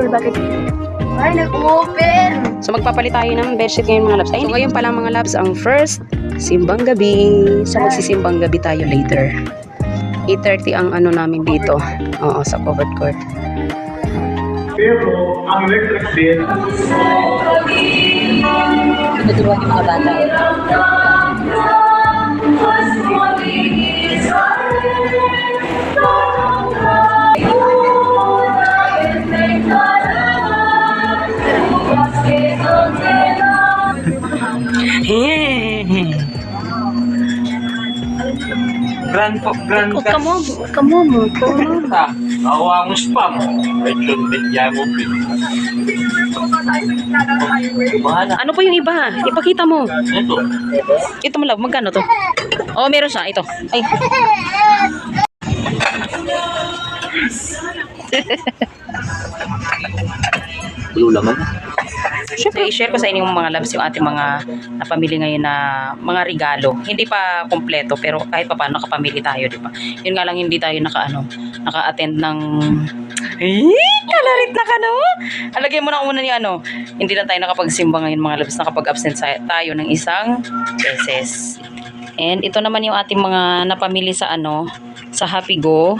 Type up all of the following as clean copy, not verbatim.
bakit? Ay, nag-open! So, magpapalit tayo ng bedsheet ngayon mga labs. Ay, so, ngayon pala mga labs, ang first simbang gabi. So, magsisimbang gabi tayo later. 8:30 ang ano namin dito. Oo, sa covered court. Pero, ang electric bill, Tuturuan yung mga bata. grand Huwag ka mo. Awa mo spam. Medyo mo pin. Ano pa yung iba? Ipakita mo. Ito. Ito mo lang, magkano to? Oh, meron siya. Ito. Ay. Blue laman. Siyempre, i-share ko sa inyo mga labs yung ating mga napamili ngayon na mga regalo. Hindi pa kompleto, pero kahit pa paano nakapamili tayo, di ba? Yun nga lang, hindi tayo naka-attend ng... Kalarit na ka, no? Alagay mo na una ni ano. Hindi na tayo nakapagsimba ngayon mga labs, nakapag-absent tayo ng isang beses. And ito naman yung ating mga napamili sa ano, sa Happy Go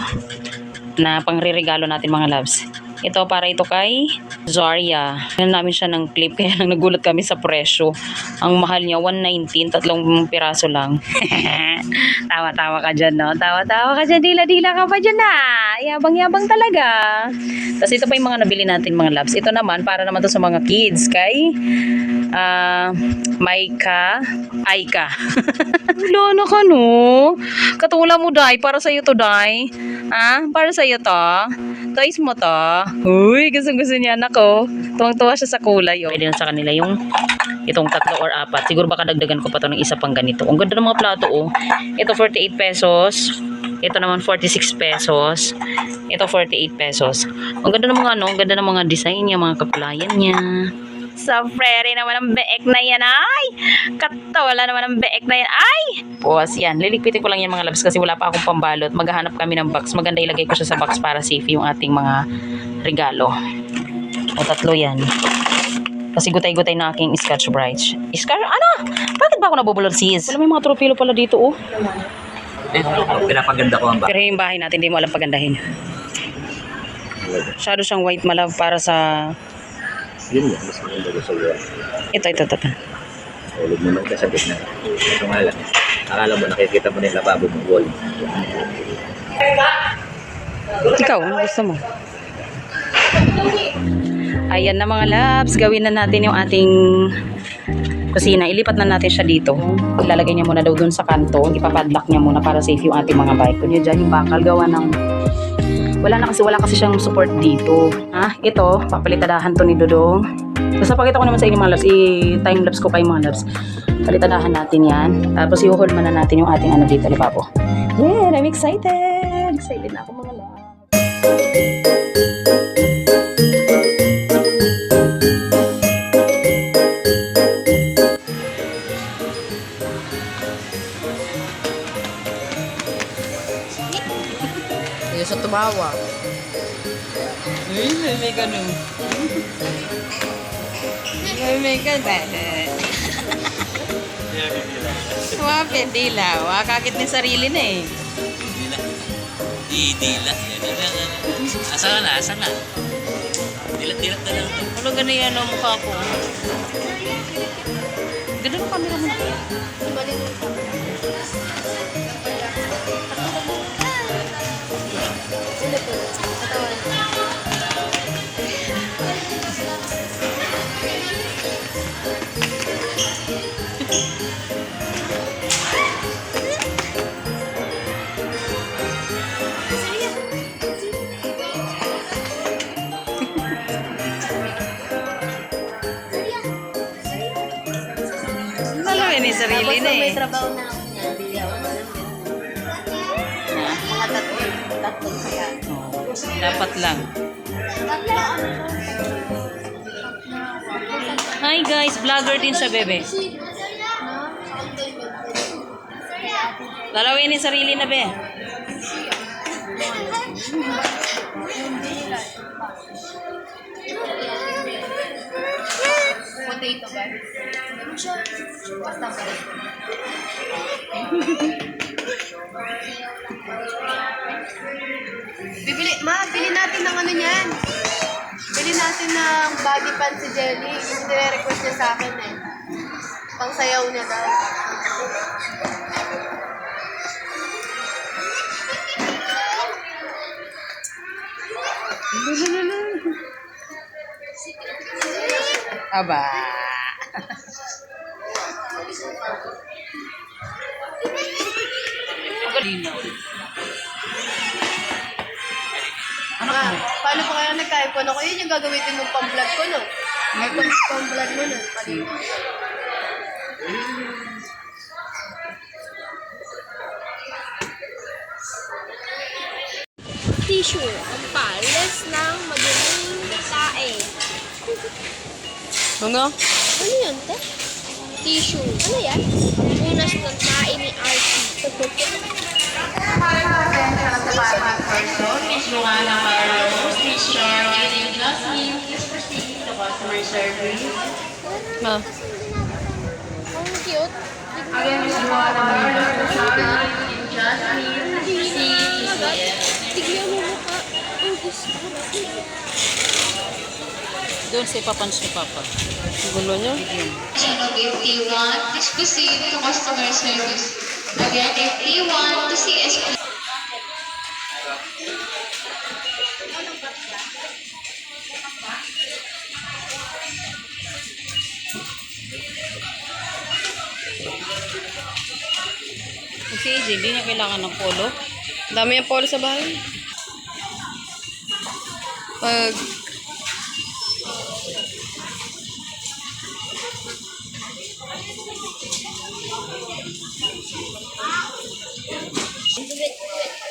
na pangre-regalo natin mga labs. Ito para ito kay Zaria. Yan namin siya ng clip kaya lang nagulat kami sa presyo. Ang mahal niya 119, 3 piraso lang. Tawa-tawa ka dyan, no? Tawa-tawa ka dyan, dila-dila ka pa dyan na. Yabang-yabang talaga. Tapos ito pa yung mga nabili natin mga labs. Ito naman para naman to sa mga kids kay Maika Aika. Lolo ka, no? Katula mo, Day. Para sa'yo to, Day. Para sa'yo to. Toys mo to. Uy, gusto niya, nako. Tuwang-tuwa siya sa kulay. Pwede na sa kanila yung itong 3 or 4. Siguro baka dagdagan ko pa to ng isa pang ganito. Ang ganda ng mga plato, oh. Ito 48 pesos. Ito naman 46 pesos. Ito 48 pesos. Ang ganda ng mga ano, ang ganda ng mga design niya, mga kapulayan niya. So, pretty naman ang beek na yan, ay! Katawala naman ang beek na yan, ay! Pause yan. Liligpitin ko lang yan mga labs kasi wala pa akong pambalot. Maghahanap kami ng box. Maganda ilagay ko siya sa box para safe yung ating mga regalo. O, 3 yan. Kasi gutay-gutay na aking Scotch Brite. Scotch? Ano? Bakit ba ako nabubulol, sis? Wala may mga tropilo pala dito, oh. Ito, pinapaganda ko ang Pero yung bahay natin, hindi mo alam pagandahin. Masyado siyang white, malove, para sa... Yun yan, mas maganda ko sa iyo. Ito. Hulog mo lang ka sa gitna. Ito nga lang. Akala mo, nakikita mo na yung lababo mong wall. Ikaw, ano gusto mo? Ayan na mga labs, gawin na natin yung ating kusina. Ilipat na natin siya dito. Ilalagay niya muna daw dun sa kanto. Ipapadlock niya muna para safe yung ating mga bike. Kunya dyan yung bakal gawa ng... Wala kasi siyang support dito. Ito, papalitadahan to ni Dodong. Basta pakita ko naman sa inyo mga labs. I-time lapse ko pa yung mga labs. Palitadahan natin yan. Tapos i-hold man na natin yung ating ano dito, lipapo. Yeah, I'm excited! Excited na ako mga labs. Sa tumawa. May ganun. May ganun. Wape, dila. Wakakit ni sarili na eh. Dila. Asa na? Dilat na lang. Ano ganun yan ang mukha ko? Ganun ang camera mo. May sarili na eh. May trabaho na ako niya, hindi ako tatlong kaya. Dapat lang. Hi guys, vlogger din siya, bebe. Lalawin yung sarili na, be. potato ba? Hindi mo siya. Basta ba? Bili natin ng ano niyan. Bili natin ng body pants si Jelly. Yung nire-request niya sa akin eh. Pang sayaw niya daw. Aba. Paano pa kaya nagka-ipon ako? Yun yung gagamitin mong pang-vlog ko, no? May pang-vlog mo, no? Palino. Tissue, ang palis ng maduming tae. Ano? Ano yun, te? Tissue. Ano yan? Punas ng tae ni Archie. Miss Luana Carlos, Miss Char, Erin Glassin, please proceed to customer service. Ma. Ang cute. Again, Miss Luana Carlos, Sharon, and Jasmine, proceed to CN. Tignan mo mukha. Ang gusto ko. Doon sa ipapunch ni Papa. Gulo niyo? Channel 51, please proceed to customer service. Again, if you want to CSP. Si AJ, hindi niya kailangan ng polo. Dami yung polo sa bahay. Pag...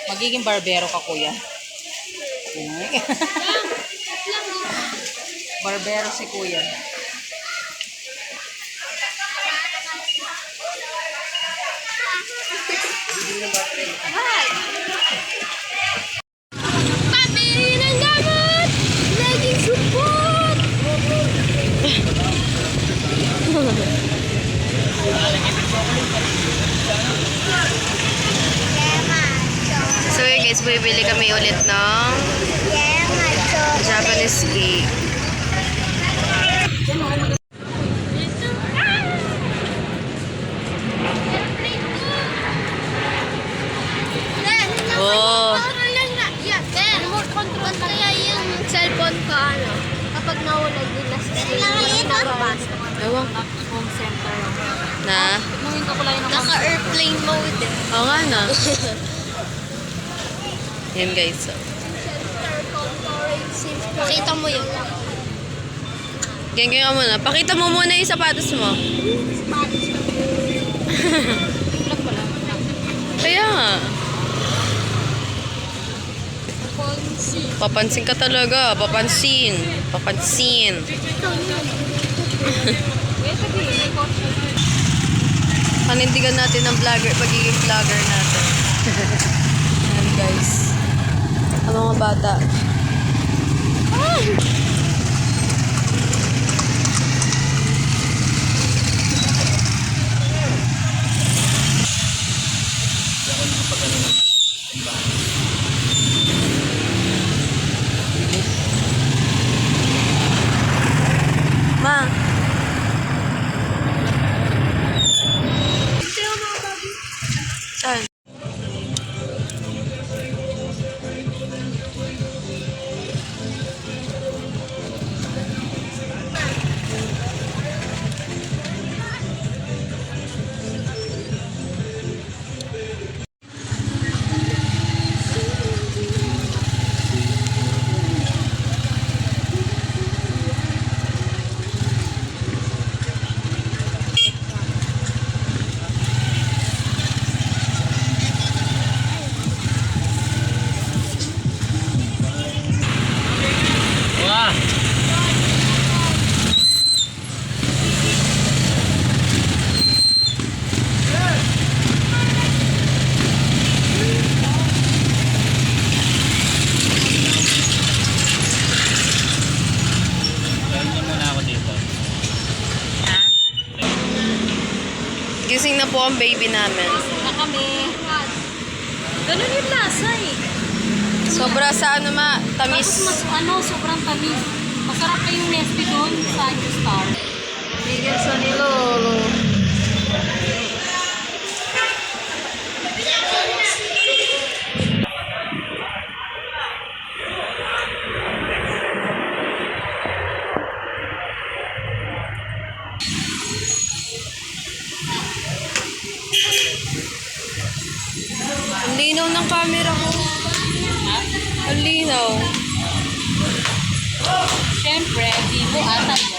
Magiging barbero ka, kuya. Barbero si kuya. Pabili ng gamot! Naging support! So yun guys, bibili kami ulit ng Japanese cake. Oh. Remote control kaya yung cellphone ko, ano, kapag nawala din na sa nababasa. Ewan ko. Home center. Na? Naka-airplane mode. Oo nga na. Yan guys. So. Pakita mo yun. Ganyan ka muna. Pakita mo muna yung sapatos mo. Kaya nga. Papansin ka talaga. Papansin. Papansin. Panindigan natin ng vlogger. Pagiging vlogger natin. Ayan guys. Ang mga bata. Ma. Saan? Gising na po ang baby namin. Na kami. Ganun yung lasa eh. Sobra sa ano ma, tamis. Tapos sobrang tamis. Masarap pa yung Nestle doon sa New Star. Bigyan sa ni Lolo. Ang linaw ng camera ko. Ang linaw. Siyempre, Vivo ata yun.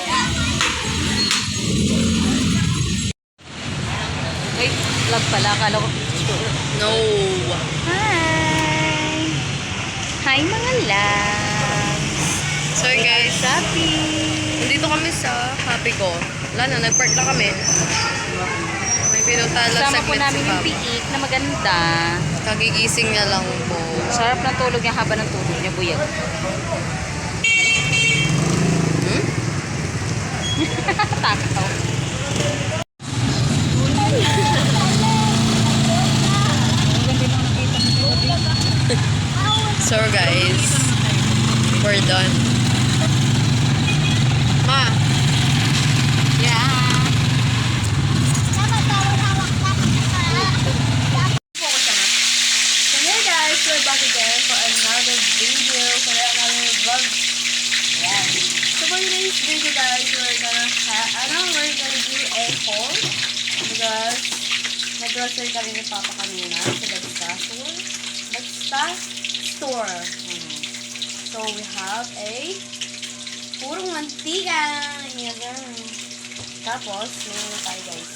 Wait, vlog pala. Akala ko picture. No. Hi! Hi mga loves! So guys, Shopping! nandito kami sa Happy Go. Wala na, nag-park na kami. May pinunta lang Kasama po saglit namin si yung Papa. piik na maganda. Kagigising niya lang po. Sarap ng tulog niya haba ng tulog niya, buyag. Takaw. So guys, we're done. Ma, Yeah. so hey guys, we're back again for another video, for another vlog. Yeah. So for today's video guys, we're gonna do a haul because nag-grocery kami ni Papa kanina sa Bagsta store. So we have a purong mantika. Yan. Tapos, meron tayo guys.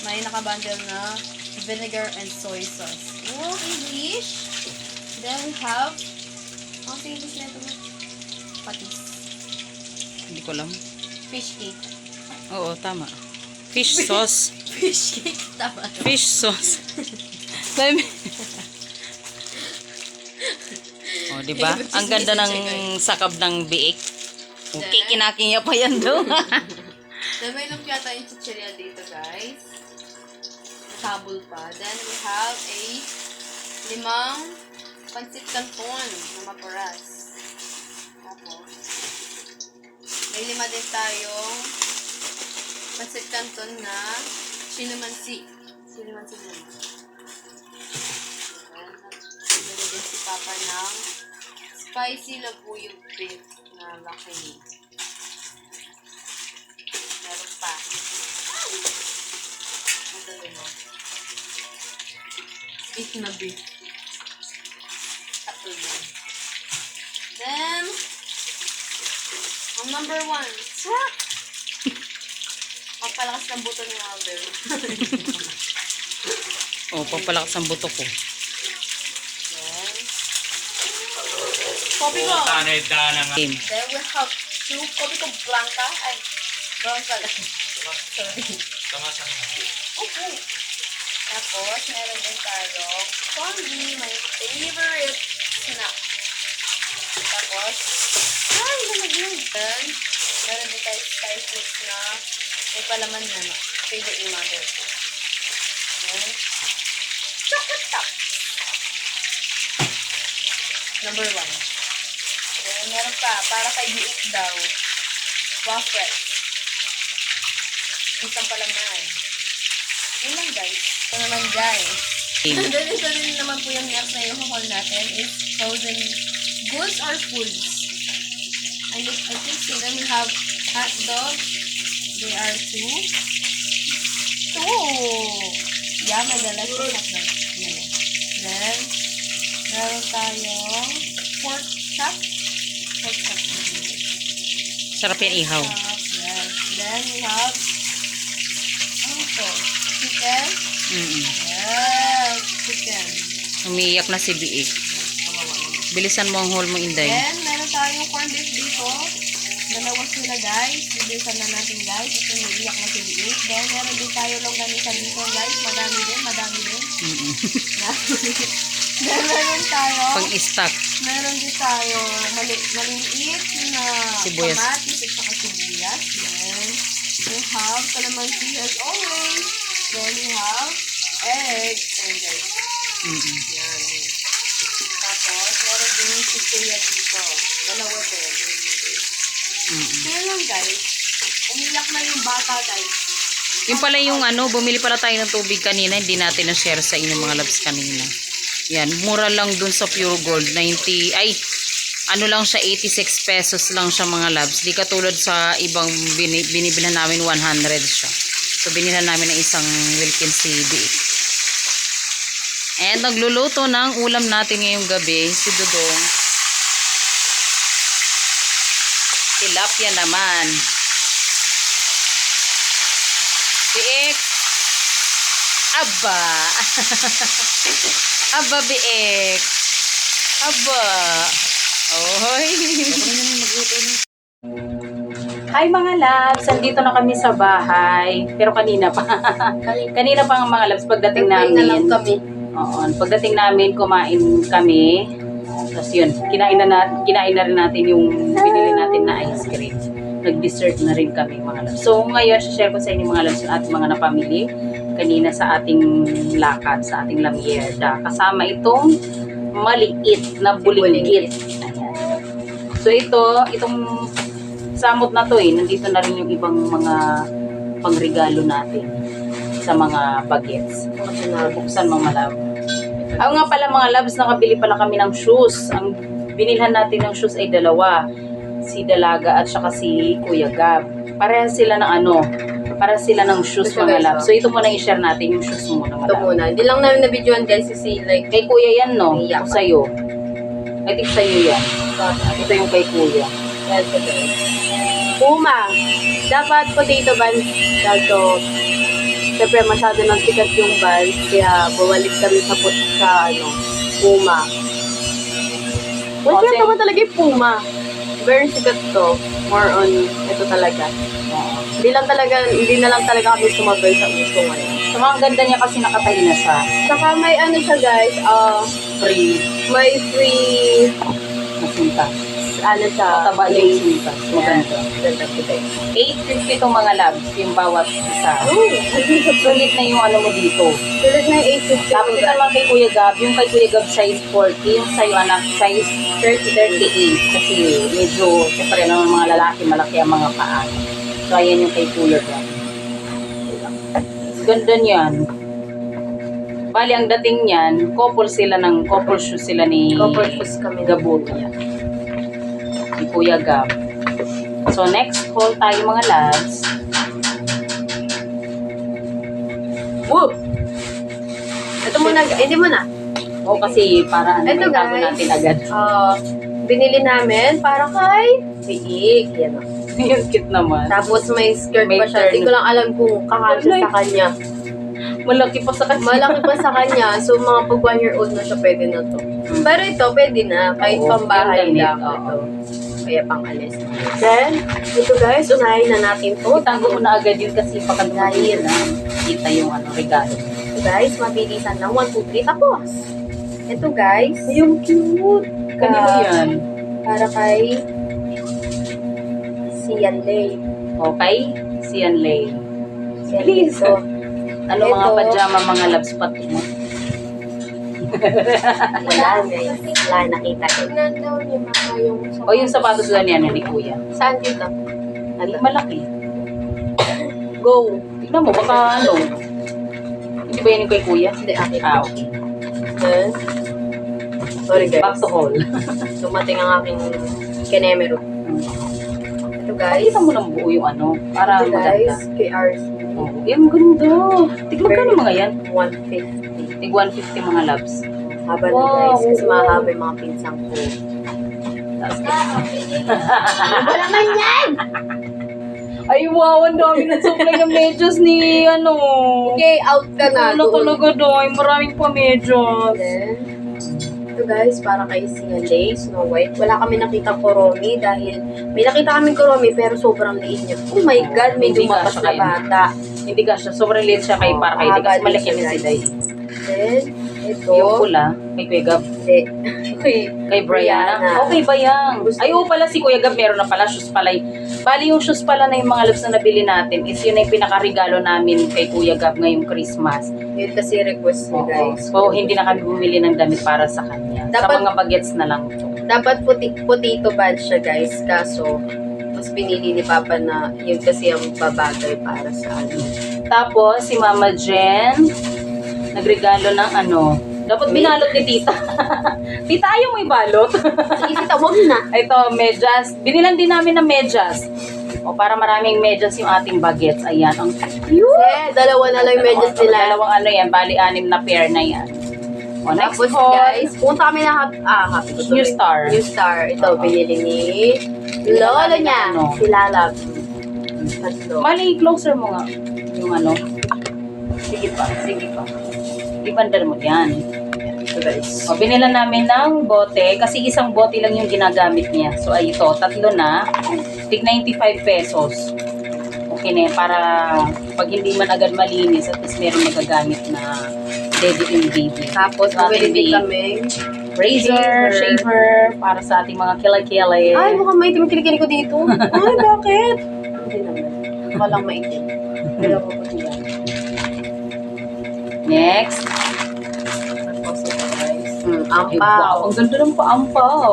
May nakabundle na vinegar and soy sauce. Oh, English. Then we have, ang English na ito na? Patis. Hindi ko alam. Fish cake. Oo, tama. Fish sauce. Fish cake, tama. Fish sauce. Dami. Oh, di ba? Ang ganda ng sakab ng biik. Okay, kinaking niya pa yan doon. Then may lumpia tayong chicheria dito guys. Sabol pa. Then we have a 5 pancit canton na maparas. Tapos, may 5 din tayong pancit canton na sinumansi. Sinumansi din. Bumili din si Papa ng spicy labuyog beef na laki. Meron pa. Ito din o. Beef na beef. Tatlo yan. Then, ang number 1. Swak! Pagpalakas ng buto ni Alder. Oh, papalakas ang buto ko. Then, Kopi ko! Game. Then we have 2 Kopi ko Blanca. Ay, brown pala. Sorry. Okay. Tapos, meron din tayong Condi, my favorite snack. Tapos, ay, lamag. Then, meron din tayo spice mix na may palaman na favorite ni mother. Then, chocolate top. Number 1. Then, meron pa, para kay biik daw. Waffle. Isang palaman. Yun lang guys. Ito naman guys. Game. Then, ito din naman po yung next na yung haul natin is frozen goods or foods. And I think so. Then we have hot dog. They are 2. Yeah, madalas yung hot dog. Yan. Then, meron tayong pork chop. Pork chop. Sarap yan ihaw. Yes. Then we have ano to? Chicken. Yes, chicken. Umiiyak na si Biik. Bilisan mo ang haul mo, Inday. Then, meron tayong corn beef dito. Dalawa sila, guys. Bilisan na natin, guys. Ito yung iyak na si Biik. Then, meron din tayo longganisa dito, guys. Madami din. Then, meron tayo. Pang-stock. Meron din tayo maliliit na Sibuyas. kamatis at saka sibuyas. Then, we have calamansi as always. Then, egg. Ayan guys. Mm-mm. Yan. Tapos, meron din yung sisiya dito. Dalawa din. Kaya lang guys, umiyak na yung bata guys. Yung pala yung bumili pala tayo ng tubig kanina, hindi natin na-share sa inyo mga loves kanina. Yan, mura lang dun sa Pure Gold, 90, lang siya, 86 pesos lang siya mga loves. Di katulad sa ibang binibilhan namin 100 siya. So, binilhan namin ng isang Wilkins CD. And nagluluto ng ulam natin ngayong gabi, si Dudong. Tilapia naman. Biik. Aba. Aba, biik. Aba. Oy. Hi mga loves, andito na kami sa bahay. Pero kanina pa. Kanina pa ang mga loves pagdating namin. na lang kami. Oo, pagdating namin kumain kami. Tapos yun, kinain na rin natin yung binili natin na ice cream. Nag-dessert na rin kami mga loves. So ngayon, share ko sa inyo mga loves yung ating mga napamili kanina sa ating lakad, sa ating lamierda. Kasama itong maliit na bulinggit. Ayan. So itong samot na to nandito na rin yung ibang mga pangregalo natin sa mga bagets. Buksan mga love. Nga pala mga loves, nakabili pala kami ng shoes. Ang binilhan natin ng shoes ay dalawa. Si Dalaga at saka si Kuya Gab. Parehas sila ng shoes mga loves. So ito muna i-share natin yung shoes muna mga Ito love. muna. Hindi lang namin na-videoan guys kasi like, Kay Kuya yan no? Iyak. O sa'yo? I think sa'yo yan. Ito yung kay Kuya. yan sa guys. Puma. Dapat potato buns. Kaso, siyempre masyado nang sikat yung buns. Kaya bumalik kami sa Puma. Well, Kasi- naman talaga yung Puma. Very sikat to. More on, ito talaga. Hindi na lang talaga kami sumabay sa uso ngayon. So ang ganda niya kasi nakatahi na siya. Saka may siya guys, Free. may free, Masinta. siya, Mataba yung sinta. Maganda. Ganda po guys. 850 itong mga labs, yung bawat isa. Sulit na yung mo dito. Sulit na yung 850 Tapos ito naman kay Kuya Gab, yung kay Kuya Gab size 40, yung sa'yo anak size 38. Kasi medyo, siyempre naman mga lalaki, malaki ang mga paa. So ayan yung kay Kuya Gab. Ganda niyan. Bali, ang dating niyan, couple shoes sila ni Couple shoes kami. Gabot. Ni Kuya Gab. So, next haul tayo mga lads. Whoop! Ito muna, hindi mo na. O kasi para Ito, may tago guys. natin agad. Binili namin para kay Biik. Yan o. Yung cute naman. Tapos may skirt May pa siya. turn. Hindi ko lang alam kung kakasya sa kanya. Malaki pa sa kanya. Malaki pa sa kanya. So, mga pag 1 year old na siya, pwede na to. Pero ito, pwede na. Kahit Oo, pambahay yung damit, lang. oo. Ito. Kaya pang alis. Then, ito guys, unahin na natin to. Itago mo na agad yun kasi pakaglayin na kita yung regalo. Ito guys, mabilisan lang. 1, 2, 3, tapos. Ito guys, Yung cute. Kanino yan? para kay Sian Lay. Okay? Sian Lay. Sian Please. Lay. Ano mga Ito. pajama, mga labs pati mo? Wala guys. Wala nakita ko. O yung sapatos doon yan ni Kuya. Saan dito? Ay, malaki. Go. Tignan mo, baka Hindi ba yan yung kay Kuya? Hindi, akin. Okay. Then, sorry guys. Back to haul. Dumating ang aking kenemero. Ito guys. Pakita mo ng buo yung para Ito maganda. guys, kay RC. Oh, yung ganda. Magkano mga yan? 150. Tig 150 mga labs. Haba na Wow. guys, kasi mahaba yung mga pinsang ko. Wala man yan! Ay, wow, ang dami na supply ng medyas ni, Okay, out ka na. Ano doon. talaga doon? Maraming pa medyas. Then, ito guys, para kay Sian Lay, Snow White. Wala kami nakita Kuromi dahil may nakita kami Kuromi pero sobrang liit niya. Oh my God, may Hindi dumakas kasha na kayo. bata. Hindi ka siya. Sobrang liit siya kay para kay Day. Kasi haba malaki din na siya, si Day. Then, ito. Yung pula, kay Kuya Gab. Hindi. Kay Brianna. Brianna. Okay, Bayang. Gusto- Ay, oo pala si Kuya Gab. Meron na pala. Shoes pala. Bali yung shoes pala na yung mga loves na nabili natin is yun na yung pinaka-regalo namin kay Kuya Gab ngayong Christmas. Yun kasi request niya, guys. So, hindi na kami bumili ng damit para sa kanya. Sa Dapat- mga bagets na lang to. Dapat potato badge siya, guys. Kaso, mas pinili ni Papa na yun kasi ang babagay para sa ano. Tapos, si Mama Jen, nagregalo ng ano. Dapat binalot ni Tita. Tita, ayaw mo ibalot? Sige, tita, huwag na. Ito, medyas. Binilan din namin ng medyas. O, para maraming medyas yung ating bagets. Ayan. Ang Dalawa na lang yung medyas nila. Dalawang ano yan. Bali, 6 na pair na yan. O, next Tapos, haul. guys, punta kami na Happy ko tuloy. New Star. New Star. Ito, binili ni Lolo namin niya. ng ano. Si Lalab. Tatlo. Mali, closer mo nga. Yung ano. Sige pa, sige pa. Ibandal mo yan. Ito, guys. O, binilan namin ng bote kasi isang bote lang yung ginagamit niya. So, ay ito, 3 na. Tig 95 pesos. Okay na yan, para pag hindi man agad malinis, at least meron magagamit na daddy and baby. Tapos, Sa bumili ating din baby. kami. Razor, shaver, para sa ating mga kilay-kilay. Ay, mukhang maitim yung kilikili ko dito. Ay, bakit? Hindi naman. Walang maitim. Pero ako ko yan. Next. Tapos ito, guys. Ay, wow, Ampaw. ang ganda ng paampaw.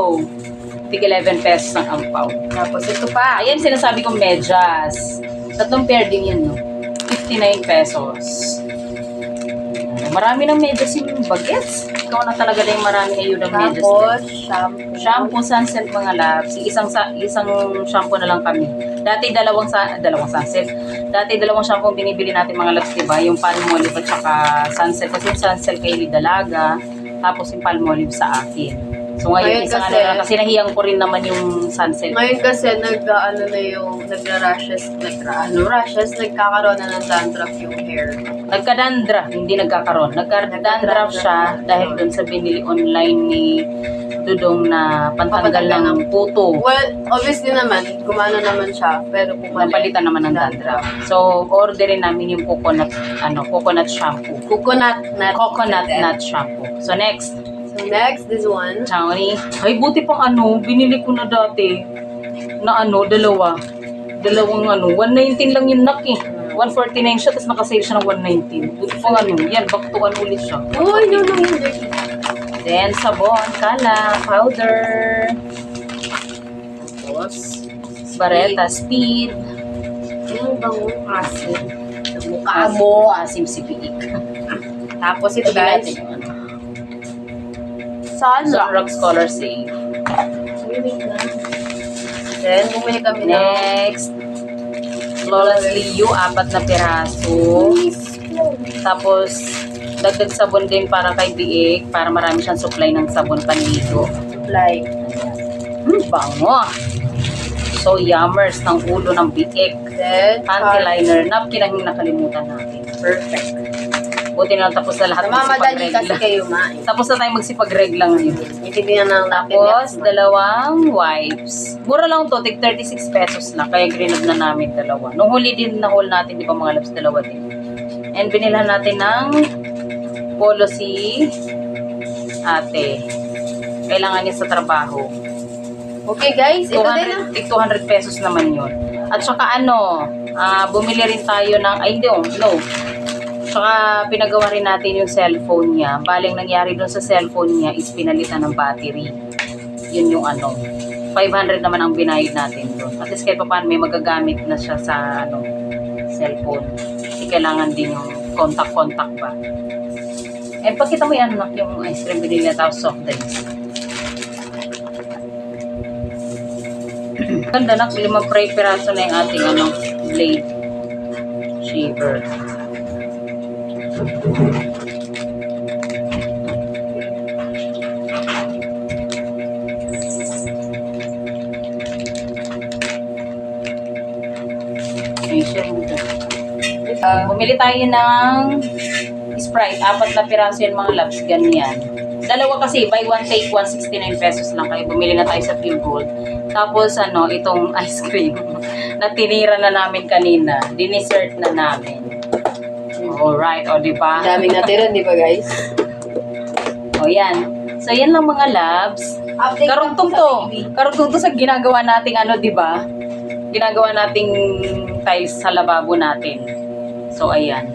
Tig 11 pesos ng ampaw. Tapos ito pa. Ayan, sinasabi kong medyas. 3 pair din yun, no? 59 pesos. Marami ng medyas yung bagets. Ikaw na talaga na yung marami ayun ng medyas. Tapos, shampoo. Shampoo, sunset, mga labs. Isang shampoo na lang kami. Dati dalawang sunset. Dati dalawang shampoo ang binibili natin mga labs, diba? Yung Palmolive at saka sunset. Kasi yung sunset kay Dalaga. Tapos yung Palmolive sa akin. So ngayon, Ngayon isang kasi- ano lang. Kasi nahiyang ko rin naman yung sunset. Ngayon kasi nagra-rashes, nagkakaroon na ng dandruff yung hair. Nagka-dandruff, hindi nagkakaroon. Nagka-dandruff siya dahil dun sa binili online ni Dudong na pantanggal ng puto. Well, obviously naman, gumana naman siya, pero Napalitan naman ng dandruff. So, orderin namin yung coconut shampoo. Coconut Coconut shampoo. So, next. So next, this one. Chowny. Ay, buti pang binili ko na dati. Na dalawa. Dalawang 119 lang yung nak eh. 149 siya, tapos nakasave siya ng 119. Buti pang yan, back to ulit siya. Uy, no. Then, sabon, kala, powder, Tapos, bareta, speed, yung bangong asin. mukha mo, asim si Piik. Tapos ito, Sabi guys. natin yung Sunrock. Sunrock Scholar Save. Then, bumili kami ng Next, Flawlessly You, 4 na piraso. Tapos, dagdag sabon din para kay Biik, para marami siyang supply ng sabon panligo. supply. Bango! So, yummers ng ulo ng Biik. Then, Anti-liner napkin ang nakalimutan natin. perfect. Buti na tapos na lahat Namamadali kasi magsipag-regla. kayo, ma. Tapos na tayo magsipag-regla ngayon. Itignan ng natin. Tapos, dalawang wipes. Mura lang to, tig 36 pesos na. Kaya grinab na namin dalawa. Nung huli din na haul natin, di ba mga labs, dalawa din. And binilhan natin ng polo si ate. Kailangan niya sa trabaho. Okay, guys. Ito din na. Tig 200 pesos naman yun. At saka bumili rin tayo ng, no. Saka pinagawa rin natin yung cellphone niya. Baling nangyari doon sa cellphone niya is pinalitan ng battery. Yun yung 500 naman ang binayad natin doon. At least kahit pa paano may magagamit na siya sa cellphone. Kasi kailangan din yung contact ba. Eh, pakita mo yan, yung ice cream binili na tapos soft drinks. Ganda na, 5 piraso na yung ating blade shaver. Ay, share mo dyan. Bumili tayo ng Sprite. 4 na piraso yan mga labs. Ganyan. Dalawa kasi, buy one take 169 pesos lang. Kaya bumili na tayo sa Pure Gold. Tapos itong ice cream na tinira na namin kanina. Dinesert na namin. Alright, diba? Daming natira, di ba, guys? Yan. So, yan lang mga labs. Update Karugtong lang po to. sa baby. Karugtong to sa ginagawa nating diba? ginagawa nating tiles sa lababo natin. So, ayan.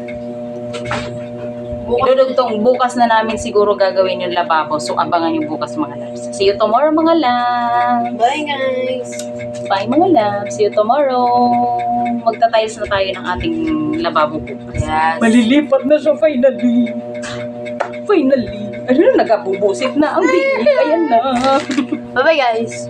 Idudugtong bukas na namin siguro gagawin yung lababo. So, abangan yung bukas mga loves. See you tomorrow mga loves. Bye guys! Bye mga loves. See you tomorrow. Magta-tiles na tayo ng ating lababo bukas. Yes. Malilipat na siya finally. Finally. Ano na, nagabubusit na ang big. Ayan na. Bye-bye guys!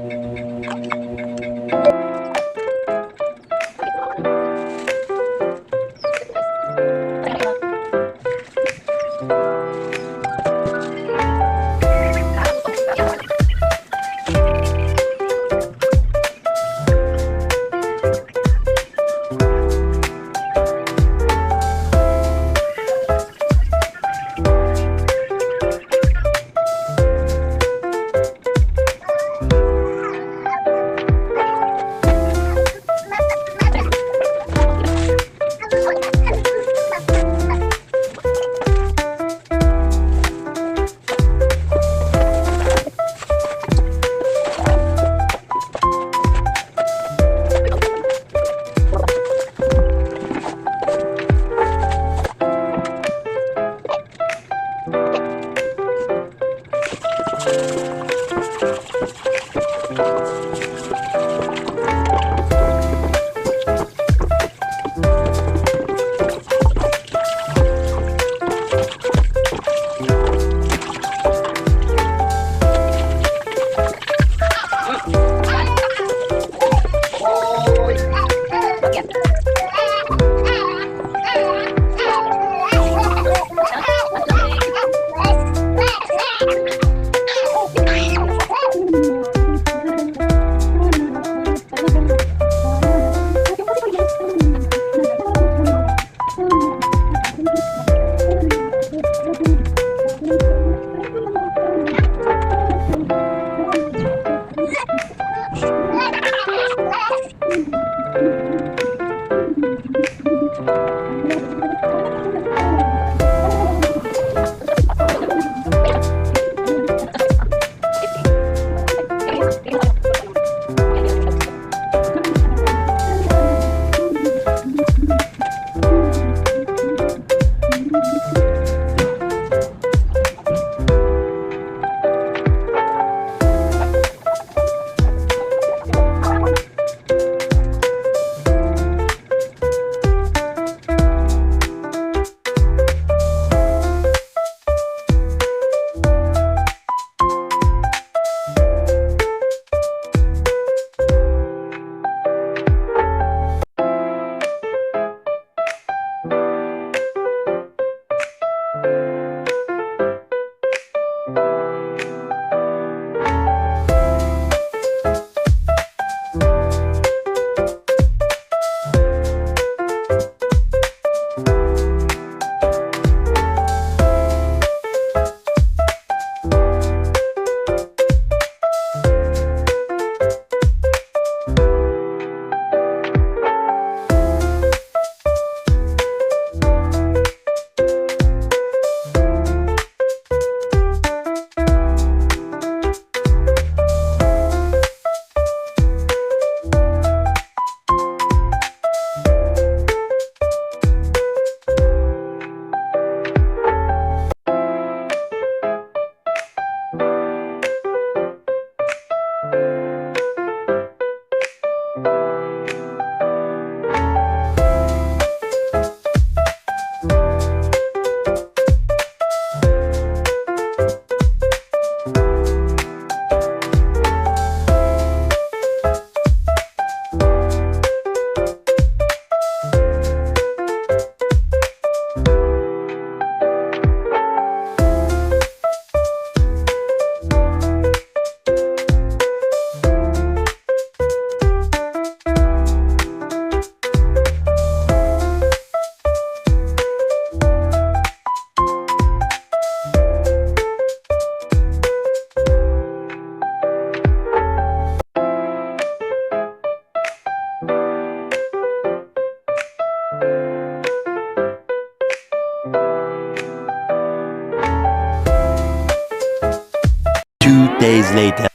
Days later.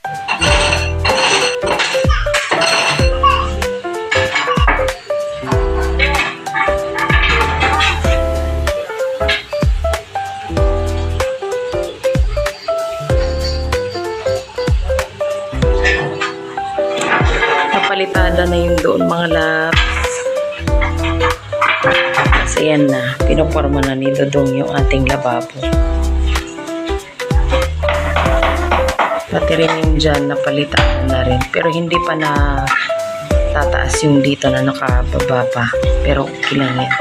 Gumagana na yung doon mga labs. Kasi yan na, pinoporma na ni Dudong yung ating lababo. Pati rin yung dyan, napalitan na rin. Pero hindi pa na tataas yung dito na nakababa pa. Pero okay lang yan.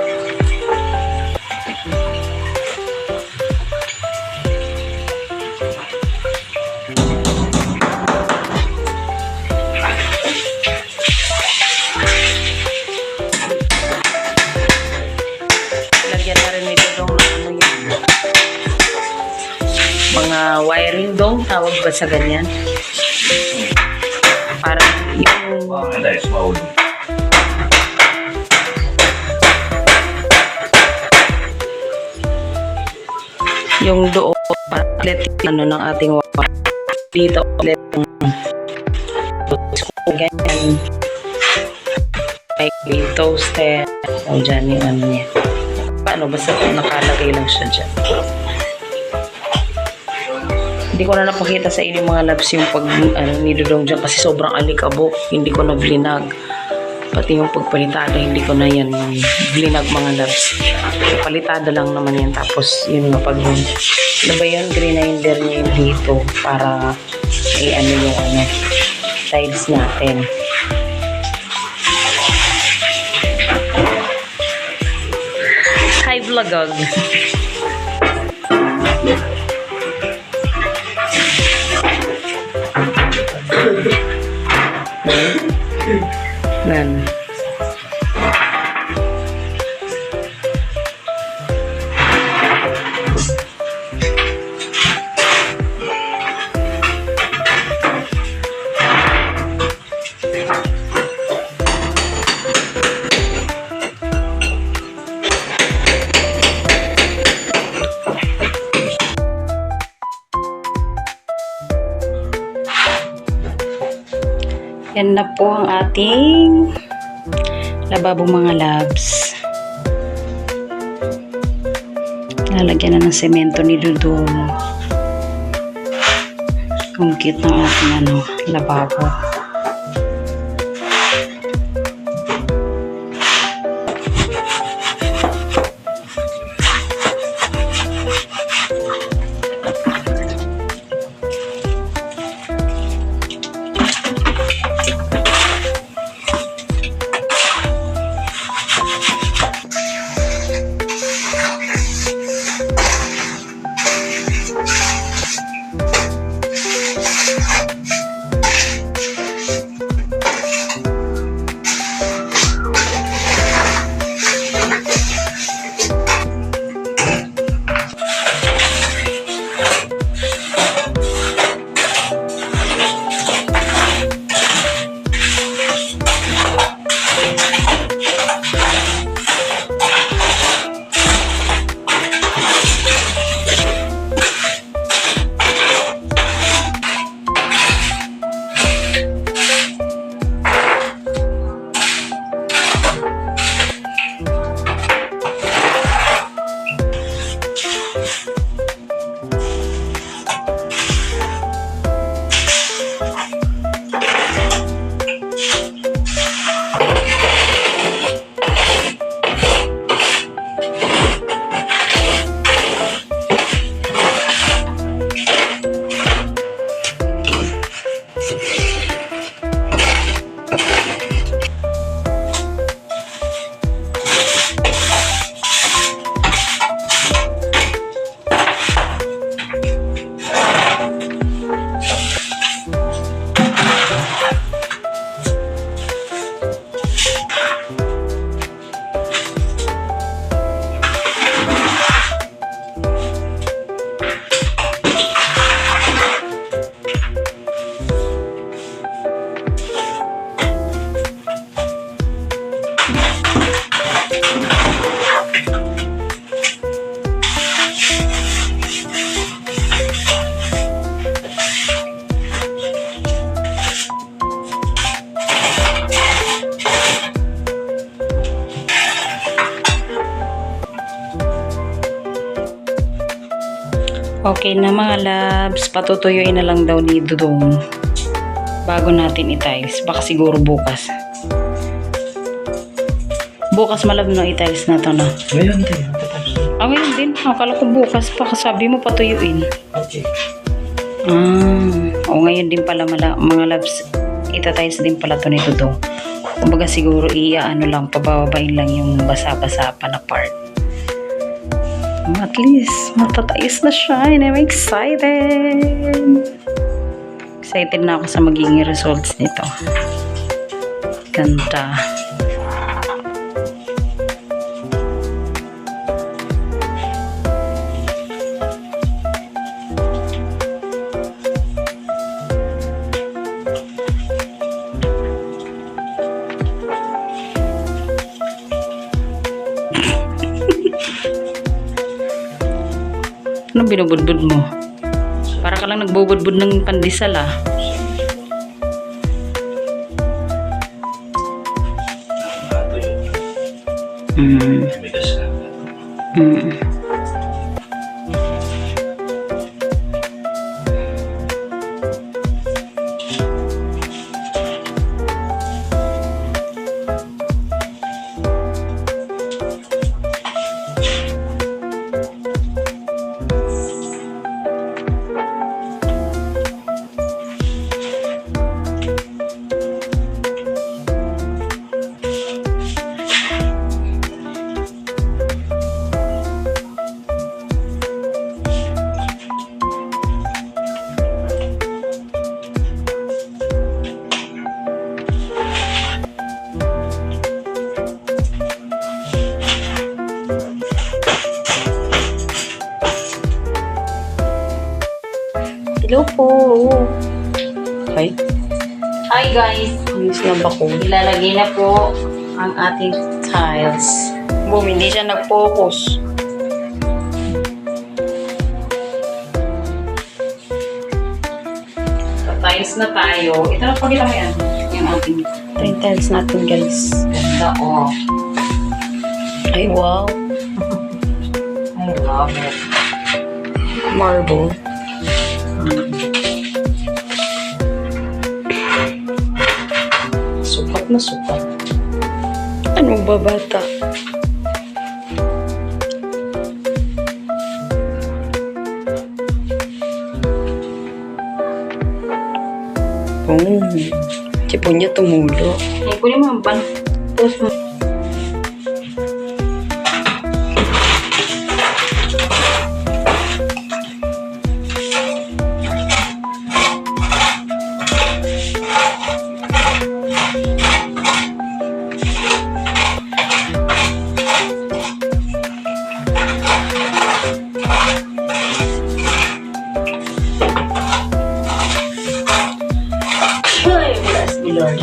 Lagyan na rin ni Dudong ng ano yun. Mga wiring dong, tawag ba sa ganyan? Para yung Maganda yung small. yung doon ulit ano ng ating wire. Dito ulit yung ganyan. Like toaster. O dyan yung ano niya. Paano? Basta nakalagay lang siya dyan. Hindi ko na napakita sa inyo mga labs yung pag nidudong dyan kasi sobrang alikabok. Hindi ko na blinag. Pati yung pagpalitada, hindi ko na yan blinag mga labs. Palitada lang naman yan. Tapos yun nga pag ano ba yun, grinder niya yung dito para ano yung ano tiles natin. Hi vlogog. Nan. Yan na po ang ating lababo mga labs. Lalagyan na ng semento ni Dudong. Ang cute ng ating lababo. Okay na mga labs, patutuyuin na lang daw ni Dudong bago natin i-tiles. Baka siguro bukas. Bukas malab no i-tiles na to na. Ngayon din. Ngayon din. Akala ko bukas pa. Kasabi mo patuyuin. Okay. O ngayon din pala mga labs. Ita-tiles din pala to nito do. Kumbaga siguro ano lang, pababain lang yung basa-basa pa na part. At least, matatayos na siya and I'm excited. Excited na ako sa magiging results nito. Ganda. Anong binubudbud mo? Para ka lang nagbubudbud ng pandesal ah. Hello po. Hi. Hi guys. Ayos na ba ko? Ilalagay na po ang ating tiles. Boom, hindi siya nag-focus. So, tiles na tayo. Ito na pagkita mo yan. Yung ating tiles natin guys. Ganda oh. Ay wow. I love it. Marble. Sukat na sukat. Ano ba bata? Tipon niya tumulo. Ay, kunin mo ang ban. Tapos mo. Ay, bless me Lord.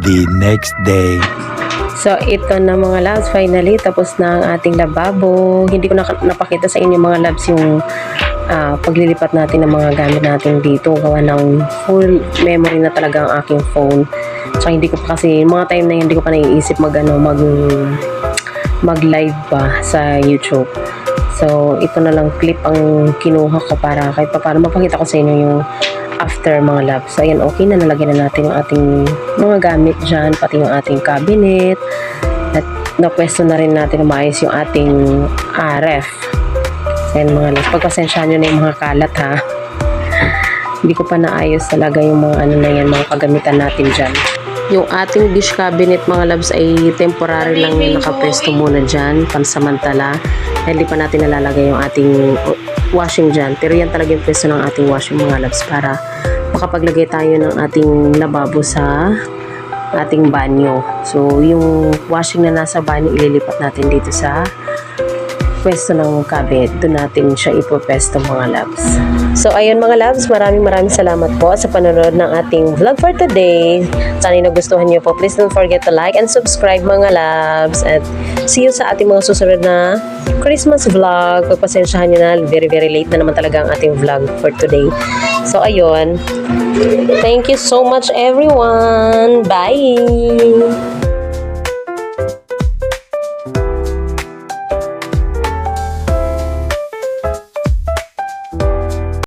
the next day. So, ito na mga loves. Finally, tapos na ang ating lababo. Hindi ko napakita sa inyo mga loves yung paglilipat natin ng mga gamit natin dito. Gawa ng full memory na talaga ang aking phone. So, hindi ko pa kasi, mga time na yun, hindi ko pa naiisip mag-live pa sa YouTube. So, ito na lang clip ang kinuha ko para kahit pa paano mapakita ko sa inyo yung after mga loves. So, ayan, okay na. Nalagyan na natin yung ating mga gamit dyan, pati yung ating cabinet. At napwesto na rin natin na maayos yung ating ref. So, ayan mga loves. Pagpasensyahan nyo na yung mga kalat ha. Hindi ko pa naayos talaga yung mga ano na yan, mga kagamitan natin dyan. Yung ating dish cabinet mga loves ay temporary lang yung nakapwesto muna dyan, pansamantala. Hindi pa natin nalalagay yung ating washing dyan. Pero yan talaga yung pwesto ng ating washing mga loves para makapaglagay tayo ng ating lababo sa ating banyo. So, yung washing na nasa banyo, ililipat natin dito sa pwesto ng cabinet. Doon natin siya ipopwesto mga loves. So, ayun mga loves, maraming salamat po sa panonood ng ating vlog for today. Sana nagustuhan niyo po. Please don't forget to like and subscribe mga loves. And see you sa ating mga susunod na Christmas vlog. Pagpasensyahan niyo na, very late na naman talaga ang ating vlog for today. So, ayun. Thank you so much everyone. Bye!